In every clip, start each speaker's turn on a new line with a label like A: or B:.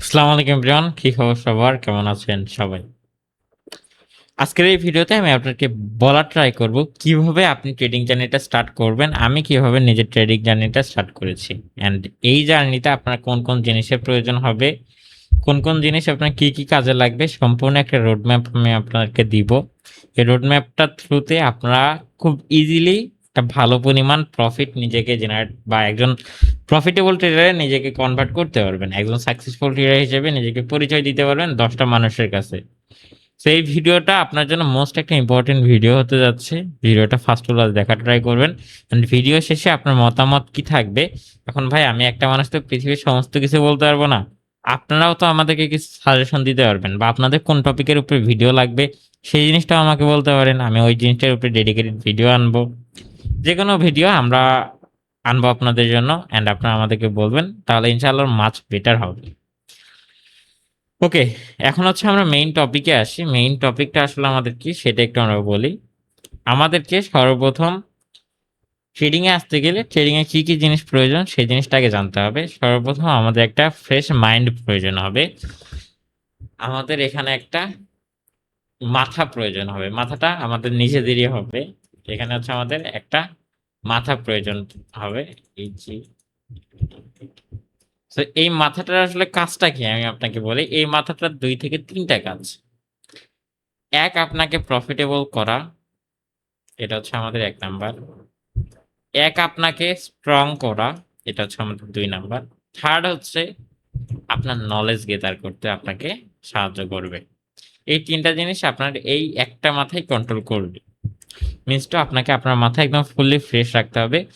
A: আসসালামু আলাইকুম এভরিওয়ান, কি খবর সবার? কেমন আছেন সবাই? আজকের এই ভিডিওতে আমি আপনাকে বলার ট্রাই করব কিভাবে আপনি ট্রেডিং জার্নিটা স্টার্ট করবেন। আমি কিভাবে নিজের ট্রেডিং জার্নিটা স্টার্ট করেছি। অ্যান্ড এই জার্নিতে আপনার কোন জিনিসের প্রয়োজন হবে, কোন জিনিস আপনার কি কাজে লাগবে সম্পূর্ণ একটা রোডম্যাপ আমি আপনাকে দিব। এই রোডম্যাপটার থ্রুতে আপনারা খুব ইজিলি একটা ভালো পরিমাণ প্রফিট নিজেকে জেনারেট বা একজন প্রফিটেবল ট্রেডারে নিজেকে কনভার্ট করতে পারবেন। একজন সাকসেসফুল ট্রেডার হিসেবে নিজেকে পরিচয় দিতে পারবেন ১০ টা মানুষের কাছে। সো এই ভিডিওটা আপনার জন্য মোস্ট একটা ইম্পোর্টেন্ট ভিডিও হতে যাচ্ছে। ভিডিওটা ফার্স্ট টু লাস্ট দেখার ট্রাই করবেন। অ্যান্ড ভিডিও শেষে আপনার মতামত কি থাকবে? এখন ভাই আমি একটা মানুষ তো পৃথিবীর সমস্ত কিছু বলতে পারব না। আপনারাও তো আমাদেরকে কিছু সাজেশন দিতে পারবেন বা আপনাদের কোন টপিকের উপরে ভিডিও লাগবে সেই জিনিসটাও আমাকে বলতে পারেন। আমি ওই জিনিসটার উপরে ডেডিকেটেড ভিডিও আনবো। যেকোনো ভিডিও আমরা আনবো আপনাদের জন্য অ্যান্ড আপনারা আমাদেরকে বলবেন। তাহলে ইনশাআল্লাহ মাচ বেটার হবে। ওকে, এখন হচ্ছে আমরা মেইন টপিকে আসি। মেইন টপিকটা আসলে আমাদের কি সেটা একটু আমরা বলি। আমাদেরকে সর্বপ্রথম ট্রেডিং এ আসতে গেলে ট্রেডিং এ কি জিনিস প্রয়োজন সেই জিনিসটা আগে জানতে হবে। সর্বপ্রথম আমাদের একটা ফ্রেশ মাইন্ড প্রয়োজন হবে। আমাদের এখানে একটা মাথা প্রয়োজন হবে। মাথাটা আমাদের নিজেদেরই হবে। এখানে হচ্ছে আমাদের একটা মাথা প্রয়োজন হবে। এই যে তো এই মাথাটার আসলে কাজটা কি আমি আপনাকে বলি। এই মাথাটার ২ থেকে ৩ টা কাজ। এক, আপনাকে প্রফিটেবল করা। এটা হচ্ছে আমাদের ১ নাম্বার। এক, আপনাকে স্ট্রং করা। এটা হচ্ছে আমাদের ২ নাম্বার। থার্ড হচ্ছে আপনার নলেজ গেদার করতে আপনাকে সাহায্য করবে। এই ৩ টা জিনিস আপনার এই একটা মাথায় কন্ট্রোল করবে। মিনস টু আপনাকে আপনার মাথা একদম ফুললি ফ্রেশ রাখতে হবে।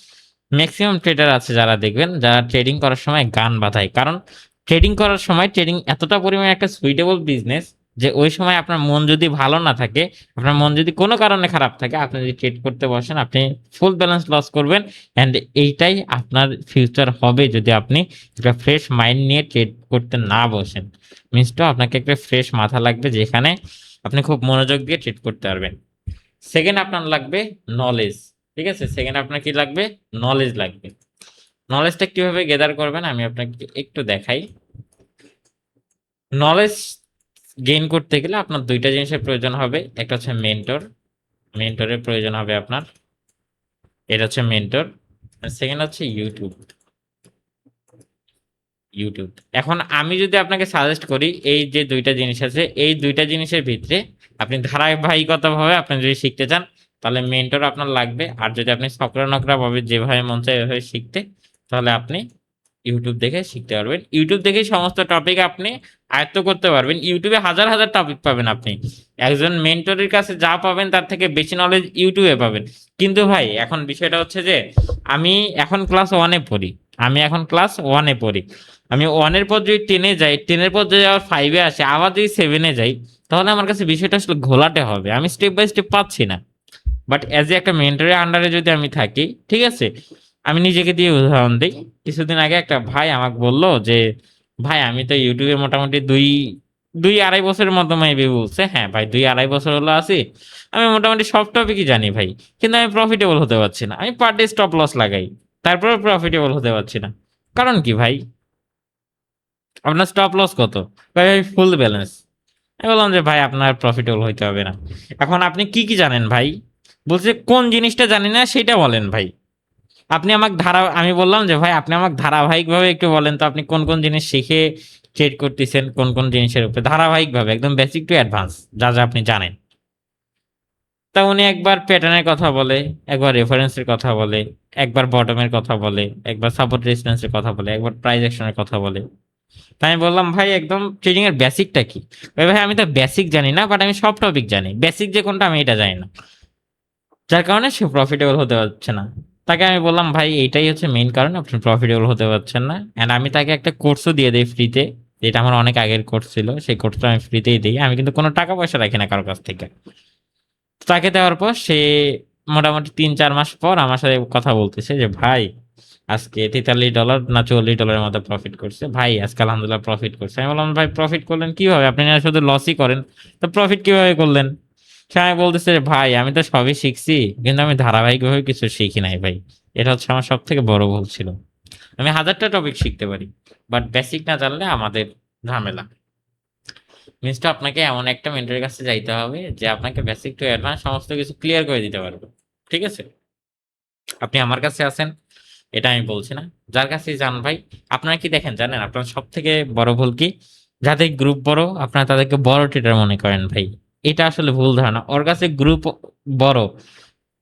A: মেক্সিমাম ট্রেডার আছে যারা দেখবেন যারা ট্রেডিং করার সময় গান বাজায়। কারণ ট্রেডিং করার সময় ট্রেডিং এতটা পরিমাণে একটা সুইটেবল বিজনেস যে ওই সময় আপনার মন যদি ভালো না থাকে, আপনার মন যদি কোনো কারণে খারাপ থাকে, আপনি যদি ট্রেড করতে বসেন আপনি ফুল ব্যালেন্স লস করবেন। অ্যান্ড এইটাই আপনার ফিউচার হবে যদি আপনি একটা ফ্রেশ মাইন্ড নিয়ে ট্রেড করতে না বসেন। মিনস টু আপনাকে একটা ফ্রেশ মাথা লাগবে যেখানে আপনি খুব মনোযোগ দিয়ে ট্রেড করতে পারবেন। সেকেন্ড আপনার লাগবে নলেজ। ঠিক আছে? সেকেন্ড আপনার কি লাগবে? নলেজ লাগবে। নলেজটা কিভাবে গেদার করবেন আমি আপনাকে একটু দেখাই। নলেজ গেইন করতে গেলে আপনার ২ টা জিনিসের প্রয়োজন হবে। একটা হচ্ছে মেন্টর। মেন্টরের প্রয়োজন হবে আপনার। এটা হচ্ছে মেন্টর। আর সেকেন্ড হচ্ছে ইউটিউব। ইউটিউব। এখন আমি যদি আপনাকে সাজেস্ট করি এই যে ২ টা জিনিস আছে, এই ২ টা জিনিসের ভিতরে আপনি ধারাবাহিকতাভাবে আপনি যদি শিখতে চান তাহলে মেন্টর আপনার লাগবে। আর যদি আপনি ছকরা-নকরা ভাবে যেভাবে মন চায় এভাবে শিখতে তাহলে আপনি YouTube দেখে শিখতে পারবেন। YouTube দেখেই সমস্ত টপিক আপনি আয়ত্ত করতে পারবেন। YouTube এ হাজার টপিক পাবেন আপনি। একজন মেন্টরের কাছে যা পাবেন তার থেকে বেশি নলেজ YouTube এ পাবেন। কিন্তু ভাই এখন বিষয়টা হচ্ছে যে আমি এখন ক্লাস 1 এ পড়ি। আমি এখন ক্লাস 1 এ পড়ি। আমি 1 এর পর যদি 10 এ যাই, 10 এর পর যদি আবার 5 এ আসি, আবার যদি 7 এ যাই, তাহলে আমার কাছে বিষয়টা আসলে ঘোলাটে হবে। আমি স্টেপ বাই স্টেপ পাচ্ছি না। বাট এজ এ একটা মেন্টরের আন্ডারে যদি আমি থাকি, ঠিক আছে? আমি নিজেকে দিয়ে উদাহরণ দেই। কিছুদিন আগে একটা ভাই আমাকে বলল যে, "ভাই আমি তো YouTube এ মোটামুটি ২-২.৫ বছরের মতো মেবি" বলছে। হ্যাঁ ভাই ২-২.৫ বছর হলো আছি। আমি মোটামুটি সব টপিকই জানি ভাই। কিন্তু আমি প্রফিটেবল হতে পারছি না। আমি পার ডে স্টপ লস লাগাই। তারপরেও প্রফিটেবল হতে পারছি না। কারণ কি ভাই? আপনার স্টপ লস কত? কয় ভাই ফুল ব্যালেন্স। আমি বললাম যে, "ভাই আপনার প্রফিটেবল হইতে হবে না। এখন আপনি কি জানেন ভাই?" বলছে, "কোন জিনিসটা জানি না সেটা বলেন ভাই।" আপনি আমাকে আমি বললাম যে, "ভাই আপনি আমাকে ধারাবাহিকভাবে একটু বলেন তো আপনি কোন জিনিস শিখে ট্রেড করতেছেন, কোন জিনিসের উপরে?" ধারাবাহিকভাবে একদম বেসিক টু অ্যাডভান্স যা আপনি জানেন। তা উনি একবার প্যাটার্নের কথা বলে, একবার রেফারেন্সের কথা বলে, একবার বটমের কথা বলে, একবার সাপোর্ট রেজিস্ট্যান্স এর কথা বলে, একবার প্রাইস অ্যাকশন এর কথা বলে। তো আমি বললাম, "ভাই একদম ট্রেডিং এর বেসিকটা কি?" ভাই আমি তো বেসিক জানি না বাট আমি সব টপিক জানি। বেসিক যে কোনটা আমি এটা জানি না। যার কারণে সে প্রফিটেবল হতে পারছে না। তাকে আমি বললাম, "ভাই এইটাই হচ্ছে মেইন কারণ আপনি প্রফিটেবল হতে পারছেন না।" অ্যান্ড আমি তাকে একটা কোর্সও দিয়ে দেই ফ্রিতে। যেটা আমার অনেক আগের কোর্স ছিল। সেই কোর্সটা আমি ফ্রিতেই দেই। আমি কিন্তু কোনো টাকা পয়সা রাখি না কারো কাছ থেকে। তাকে দেওয়ার পর সে মোটামুটি ৩-৪ মাস পর আমার সাথে কথা বলতেছে যে, "ভাই আজকে $৪৩ না $৪৪ এর মতো প্রফিট করছে। ভাই আজকে আলহামদুলিল্লাহ প্রফিট করছে।" আমি বললাম, "ভাই প্রফিট করলেন কিভাবে? আপনি না শুধু লসই করেন। তো প্রফিট কিভাবে করলেন?" সে আমাকে বলতেছে, "ভাই আমি তো সবই শিখছি। কিন্তু আমি ধারাবাহিকভাবে কিছু শিখি নাই ভাই। এটা হচ্ছে আমার সবথেকে বড় ভুল ছিল। আমি ১০০০ টা টপিক শিখতে পারি। বাট বেসিক না জানলে আমাদের ঝামেলা। মিনসটা আপনাকে এমন একটা মেন্টরের কাছে যাইতে হবে যে আপনাকে বেসিক টু অ্যাডভান্স সমস্ত কিছু ক্লিয়ার করে দিতে পারবে। ঠিক আছে? আপনি আমার কাছে আছেন, এটা আমি বলছি না। যার কাছেই যান ভাই, আপনারা কি দেখেন জানেন? আপনার সবথেকে বড় ভুল কি? যাদের গ্রুপ বড়, আপনারা তাদেরকে বড় ট্রেডার মনে করেন ভাই। এটা আসলে ভুল ধারণা। ওর কাছে গ্রুপ বড়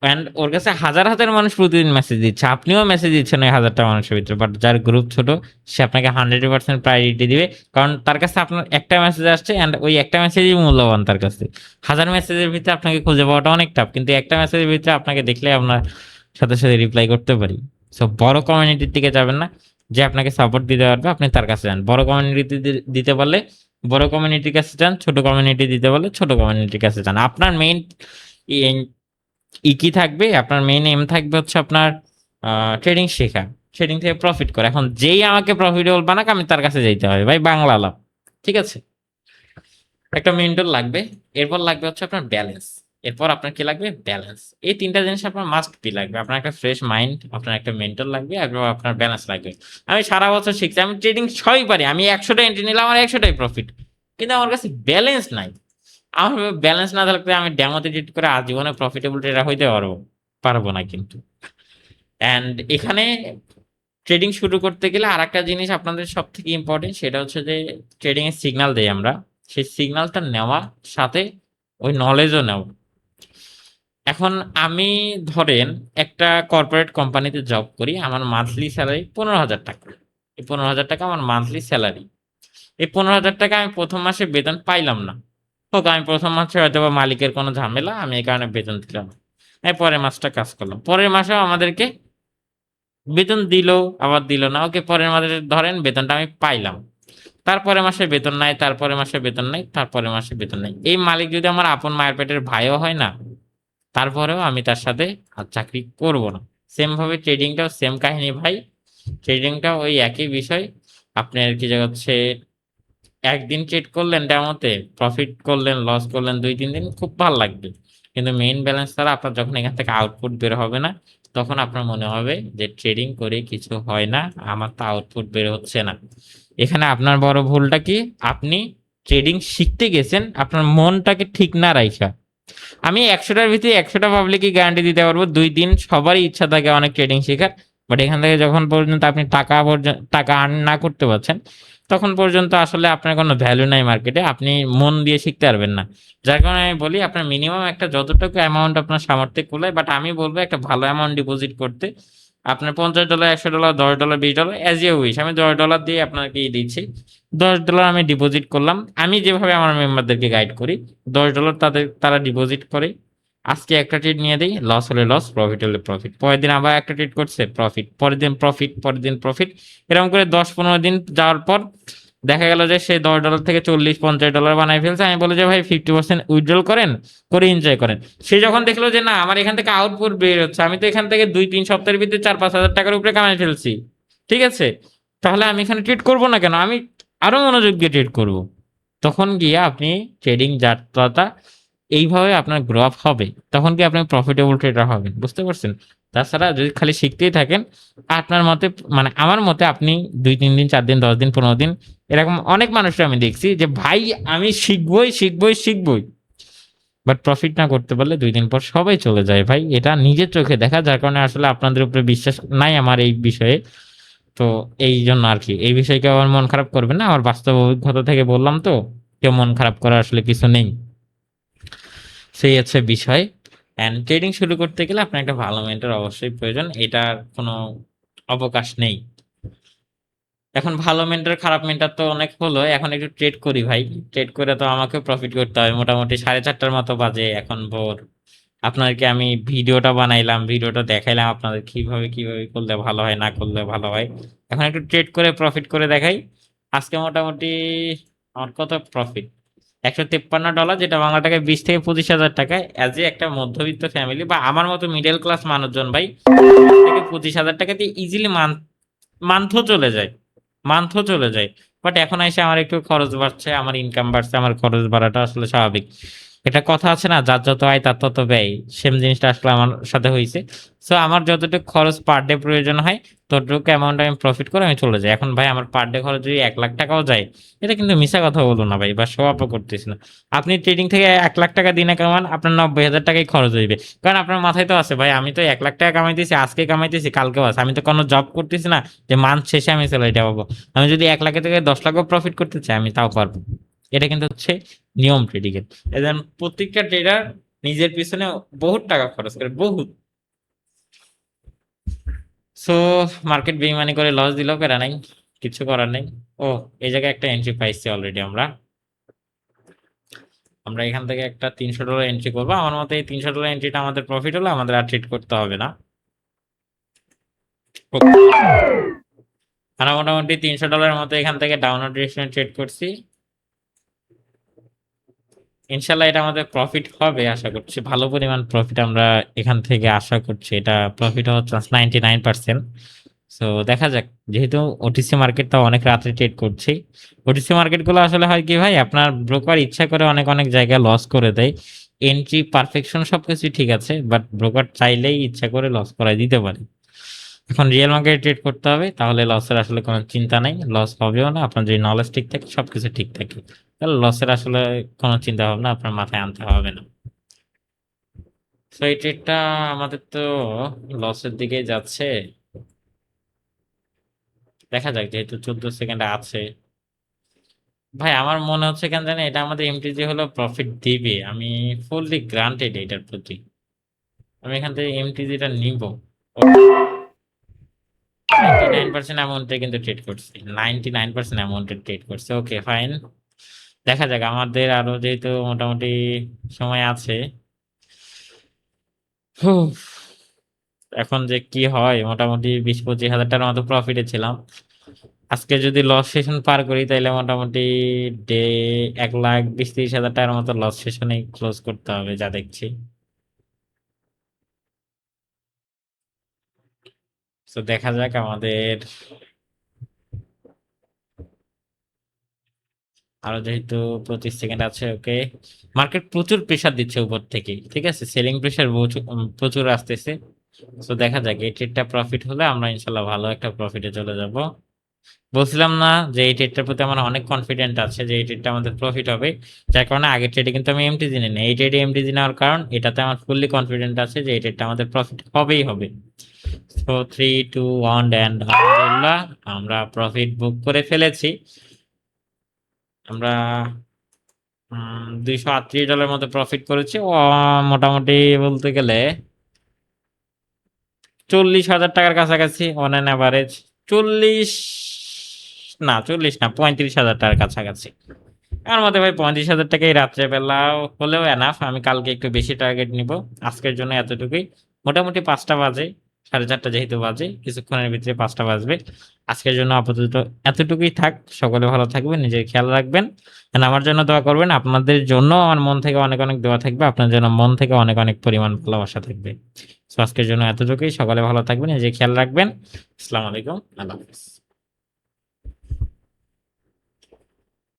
A: অ্যান্ড ওর কাছে হাজার, হাজার মানুষ প্রতিদিন মেসেজ দিচ্ছে। আপনিও মেসেজ দিচ্ছেন ওই ১০০০ টা মানুষের ভিতরে। বাট যার গ্রুপ ছোট, সে আপনাকে 100% প্রায়োরিটি দিবে। কারণ তার কাছে আপনার একটা মেসেজ আসছে অ্যান্ড ওই একটা মেসেজই মূল্যবান তার কাছে। হাজার মেসেজের ভিতরে আপনাকে খুঁজে পাওয়াটা অনেক টাফ। কিন্তু একটা মেসেজের ভিতরে আপনাকে দেখলে আপনার সাথে, সাথে রিপ্লাই করতে পারি। সো বড় কমিউনিটির দিকে যাবেন না। যে আপনাকে সাপোর্ট দিতে পারবে আপনি তার কাছে যান। বড় কমিউনিটি দিতে পারলে বড় কমিউনিটির কাছে যান। ছোট কমিউনিটি দিতে পারলে ছোট কমিউনিটির কাছে যান। আপনার মেইন কি থাকবে? আপনার মেইন এম থাকবে হচ্ছে আপনার ট্রেডিং শেখা। ট্রেডিং থেকে প্রফিট করা। এখন যেই আমাকে প্রফিটেবল বানাক আমি তার কাছে যাইতে হবে ভাই, বাংলা লাভ। ঠিক আছে? একটা মেন্টর লাগবে। এরপর লাগবে হচ্ছে আপনার ব্যালেন্স। এরপর আপনার কি লাগবে? ব্যালেন্স। এই ৩ টা জিনিস আপনার মাস্ট বি লাগবে। আপনার একটা ফ্রেশ মাইন্ড, আপনার একটা মেন্টর লাগবে এবং আপনার ব্যালেন্স লাগবে। আমি সারা বছর শিখছি। আমি ট্রেডিং সবই পারি। আমি ১০০ টা এন্ট্রি নিলাম, আমার ১০০ টাই প্রফিট। কিন্তু আমার কাছে ব্যালেন্স নাই। আমার ব্যালেন্স না থাকলে আমি ডেমোতে ট্রেড করে আজীবনে প্রফিটেবল ট্রেডার হইতে পারবো না কিন্তু। অ্যান্ড এখানে ট্রেডিং শুরু করতে গেলে আরেকটা জিনিস আপনাদের সবথেকে ইম্পোর্টেন্ট, সেটা হচ্ছে যে ট্রেডিং এর সিগন্যাল দেই আমরা। সেই সিগন্যালটা নেওয়া সাথে ওই নলেজও নেওয়া। এখন আমি ধরেন একটা কর্পোরেট কোম্পানিতে জব করি। আমার মান্থলি সেলারি ৳১৫,০০০। এই ৳১৫,০০০ আমার মান্থলি সেলারি। এই ৳১৫,০০০ আমি ১ম মাসে বেতন পাইলাম না। হোক আমি ১ম মাসে হয়তোবা মালিকের কোনো ঝামেলা, আমি এই কারণে বেতন দিলাম না। আমি পরের মাসটা কাজ করলাম। পরের মাসেও আমাদেরকে বেতন দিল, আবার দিল না। ওকে, পরের মাসে ধরেন বেতনটা আমি পাইলাম। তারপরের মাসে বেতন নাই, তারপরের মাসে বেতন নাই, তারপরের মাসে বেতন নাই। এই মালিক যদি আমার আপন মায়ের পেটের ভাইও হয় না, তারপরেও আমি তার সাথে আর চাকরি করব না। সেম ভাবে ট্রেডিংটাও সেম কাহিনী ভাই। ট্রেডিংটাও ওই একই বিষয়। আপনার কি যে হচ্ছে একদিন ট্রেড করলেন ডেমোতে, প্রফিট করলেন, লস করলেন ২-৩ দিন খুব ভাল লাগবে। কিন্তু মেইন ব্যালেন্স ছাড়া আপনার যখন এখান থেকে আউটপুট বের হবে না, তখন আপনার মনে হবে যে ট্রেডিং করে কিছু হয় না, আমার তো আউটপুট বের হচ্ছে না। এখানে আপনার বড় ভুলটা কি? আপনি ট্রেডিং শিখতে গেছেন আপনার মনটাকে ঠিক না রাইখা। আমি ১০০ টার ভিতরে ১০০ টা পাবলিকই গ্যারান্টি দিতে পারবো ২ দিন সবারই ইচ্ছা থাকে অনেক ট্রেডিং শেখার। বাট এখান থেকে যখন পর্যন্ত আপনি টাকা আর্ন না করতে পারছেন, তখন পর্যন্ত আসলে আপনার কোনো ভ্যালু নাই মার্কেটে। আপনি মন দিয়ে শিখতে পারবেন না। যার কারণে আমি বলি আপনার মিনিমাম একটা যতটুকু অ্যামাউন্ট আপনার সামর্থ্যে কুলায়, বাট আমি বলব একটা ভালো অ্যামাউন্ট ডিপোজিট করতে। আপনার $৫০, $১০০, $১০, $২০ অ্যাজ ইউ উইশ। আমি $১০ দিয়ে আপনাকে দিচ্ছি। $১০ আমি ডিপোজিট করলাম। আমি যেভাবে আমার মেম্বারদেরকে গাইড করি, $১০ তারা ডিপোজিট করে। আজকে একটা ট্রেড নিয়ে দেই, লস হলে লস, প্রফিট হলে প্রফিট। পরের দিন আবার একটা ট্রেড করছে, প্রফিট। পরের দিন প্রফিট, পরের দিন প্রফিট। এরকম করে ১০-১৫ দিন যাওয়ার পর দেখা গেল যে সে $১০ থেকে $৪০-৫০ বানায় ফেলছে। আমি বলি যে ভাই 50% উইথড্রল করেন, করে এনজয় করেন। সে যখন দেখলো যে না আমার এখান থেকে আউটপুট বের হচ্ছে, আমি তো এখান থেকে ২-৩ সপ্তাহের ভিতরে ৳৪-৫,০০০ উপরে কামাই ফেলছি। ঠিক আছে? তাহলে আমি এখানে ট্রেড করব না কেন? আমি আরো মনোযোগ দিয়ে ট্রেড করব। তখন গিয়ে আপনি ট্রেডিং যাত্রাটা এইভাবে আপনার গ্রো আপ হবে। তখন কি আপনি প্রফিটেবল ট্রেডার হবেন। বুঝতে পারছেন? তাছাড়া যদি খালি শিখতেই থাকেন, আপনার মতে মানে আমার মতে আপনি ২-৩ দিন, ৪ দিন, ১০ দিন, ১৫ দিন এরকম অনেক মানুষকে আমি দেখছি যে ভাই আমি শিখবই। বাট প্রফিট না করতে পারলে ২ দিন পর সবাই চলে যায় ভাই। এটা নিজের চোখে দেখা, যার কারণে আসলে আপনাদের উপরে বিশ্বাস নাই আমার এই বিষয়ে। তো এইজন্য আরকি। এই বিষয়ে কেউ আমার মন খারাপ করবেন না। আমার বাস্তব অভিজ্ঞতা থেকে বললাম তো, কেউ মন খারাপ করার আসলে কিছু নেই। সেই হচ্ছে বিষয়। অ্যান্ড ট্রেডিং শুরু করতে গেলে আপনার একটা ভালো মেন্টর অবশ্যই প্রয়োজন। এটার কোনো অবকাশ নেই। এখন ভালো মেন্টর, খারাপ মেন্টর তো অনেক হলো। এখন একটু ট্রেড করি ভাই। ট্রেড করে তো আমাকেও প্রফিট করতে হবে। মোটামুটি ৪:৩০ মতো বাজে, এখন ভোর। আপনাদেরকে আমি ভিডিওটা বানাইলাম, ভিডিওটা দেখাইলাম আপনাদের কিভাবে করলে ভালো হয়, না করলে ভালো হয়। এখন একটু ট্রেড করে প্রফিট করে দেখাই। আজকে মোটামুটি আমার কত প্রফিট? $১৫৩ যেটা বাংলা টাকায় ২০,০০০-২৫,০০০ এজ এ একটা মধ্যবিত্ত ফ্যামিলি বা আমার মতো মিডল ক্লাস মানুষজন ভাই ২০,০০০-২৫,০০০ দিয়ে ইজিলি মান্থও চলে যায়। মান্থও চলে যায়। বাট এখন এসে আমার একটু খরচ বাড়ছে, আমার ইনকাম বাড়ছে, আমার খরচ বাড়াটা আসলে স্বাভাবিক। একটা কথা আছে না, যার যত আয় তার তত ব্যয়। সেম জিনিসটা আসলে আমার সাথে হইছে। সো আমার যতটুকু খরচ পার ডে প্রয়োজন হয়, ততটুকু অ্যামাউন্ট আমি প্রফিট করে আমি চলে যাই। এখন ভাই আমার পার ডে খরচ যদি ৳১,০০,০০০ যায়, এটা কিন্তু মিছা কথা বলব না ভাই, বা শো অফও করতেছি না। আপনি ট্রেডিং থেকে ৳১,০০,০০০ দিনে কামান, আপনার ৳৯০,০০০ খরচ হইবে। কারণ আপনার মাথায় তো আছে ভাই, আমি তো ৳১,০০,০০০ কামাইতেছি, আজকে কামাইতেছি, কালকেও আছে। আমি তো কোনো জব করতেছি না যে মান্থ শেষে আমি স্যালারিটা পাবো। আমি যদি ৳১,০০,০০০ থেকে ৳১০,০০,০০০ প্রফিট করতে চাই, আমি তাও পারবো। এটা কিন্তু হচ্ছে নিয়ম ট্রেডিং এর। এজন্য প্রত্যেকটা ট্রেডার নিজের পিছনে বহুত টাকা খরচ করে, বহুত। সো মার্কেট বেইমানি করে লস দিলেও প্যারা নাই, কিছু করার নেই। ও, এই জায়গায় একটা এন্ট্রি পাইছি অলরেডি আমরা। আমরা এখান থেকে একটা $300 এন্ট্রি করবো। আমার মতে এই $300 এন্ট্রিটা আমাদের প্রফিট হলো, আমাদের আর ট্রেড করতে হবে না। আমরা মোটামুটি $300 মতো এখান থেকে ডাউনওয়ার্ড ডিরেকশনে ট্রেড করছি। ইনশাল্লাহ এটা আমাদের প্রফিট হবে আশা করছি। ভালো পরিমাণ প্রফিট আমরা এখান থেকে আশা করছি। এটা প্রফিট হওয়ার চান্স 99%। সো দেখা যাক। যেহেতু ওটিসি মার্কেট, তাও অনেক রাত্রে ট্রেড করছি। ওটিসি মার্কেটগুলো আসলে হয় কি ভাই, আপনার ব্রোকার ইচ্ছা করে অনেক জায়গায় লস করে দেয়। এন্ট্রি পারফেকশন সবকিছুই ঠিক আছে, বাট ব্রোকার চাইলেই ইচ্ছা করে লস করায় দিতে পারে। এখন রিয়েল মার্কেটে ট্রেড করতে হবে, তাহলে লসের আসলে কোনো চিন্তা নাই। লস হবেও না, আপনার যদি নলেজ ঠিক থাকে, সবকিছু ঠিক থাকে। তাহলে লসের আসলে কোনো চিন্তা ভাবনা আপনার মাথায় আনতে হবে না। সো এই ট্রেডটা আমাদের তো লসের দিকেই যাচ্ছে। দেখা যাক, যেহেতু 14 সেকেন্ড আছে। ভাই আমার মনে হচ্ছে কেন জানেন, এটা আমাদের এমটিজি হলো প্রফিট দিবে। আমি ফুললি গ্রান্টেড এটার প্রতি। আমি এখান থেকে এমটিজিটা নিব। 99% অ্যামাউন্টে কিন্তু ট্রেড করছি, 99% অ্যামাউন্টে ট্রেড করছে। ওকে ফাইন, দেখা যাক। আমাদের আরো যেহেতু মোটামুটি সময় আছে, হুফ, এখন যে কি হয়, মোটামুটি 20-25 হাজার টাকার মতো প্রফিটে ছিলাম। আজকে যদি লস সেশন পার করি, তাহলে মোটামুটি ডে 1,20,30,000 টাকার মতো লস সেশনে ক্লোজ করতে হবে যা দেখছি। তো দেখা যাক আমাদের আরো যেহেতু 25 সেকেন্ড আছে। ওকে, মার্কেট প্রচুর প্রেসার দিচ্ছে উপর থেকে, ঠিক আছে, সেলিং প্রেসার প্রচুর আসতেছে। তো দেখা যাক, এই ট্রেডটা প্রফিট হলে আমরা ইনশাল্লাহ ভালো একটা প্রফিটে চলে যাব। বলছিলাম না যে এই ট্রেডটার প্রতি আমার অনেক কনফিডেন্ট আছে যে এই ট্রেডটা আমাদের প্রফিট হবে, যার কারণে আগের ট্রেডে কিন্তু আমি এমটিজি নিই না। এই ট্রেডে এমটিজি নেওয়ার কারণ, এটাতে আমার ফুললি কনফিডেন্ট আছে যে এই ট্রেডটা আমাদের প্রফিট হবেই হবে। সো 3, 2, 1 অ্যান্ড আলহামদুলিল্লাহ আমরা প্রফিট বুক করে ফেলেছি। আমরা $238 মতো প্রফিট করেছি। মোটামুটি বলতে গেলে 40,000 টাকার কাছাকাছি অন অ্যান অ্যাভারেজ। 40 না, 40 না, 35,000 টাকার কাছাকাছি। আমার মতে ভাই 35,000 টাকাই রাত্রেবেলাও হলেও এনাফ। আমি কালকে একটু বেশি টার্গেট নিব। আজকের জন্য এতটুকুই। মোটামুটি 5টা বাজে, 4:30 যেহেতু বাজে, কিছুক্ষণের ভিতরে 5টা বাজবে। আজকের জন্য আপাতত এতটুকুই থাক। সকলে ভালো থাকবেন, নিজের খেয়াল রাখবেন। আমার জন্য দোয়া করবেন। আপনাদের জন্য আমার মন থেকে অনেক দোয়া থাকবে। আপনার জন্য মন থেকে অনেক পরিমাণ ভালোবাসা থাকবে। সো আজকের জন্য এতটুকুই। সকলে ভালো থাকবেন, নিজের খেয়াল রাখবেন। আসসালামু আলাইকুম। আল্লাহ হাফেজ।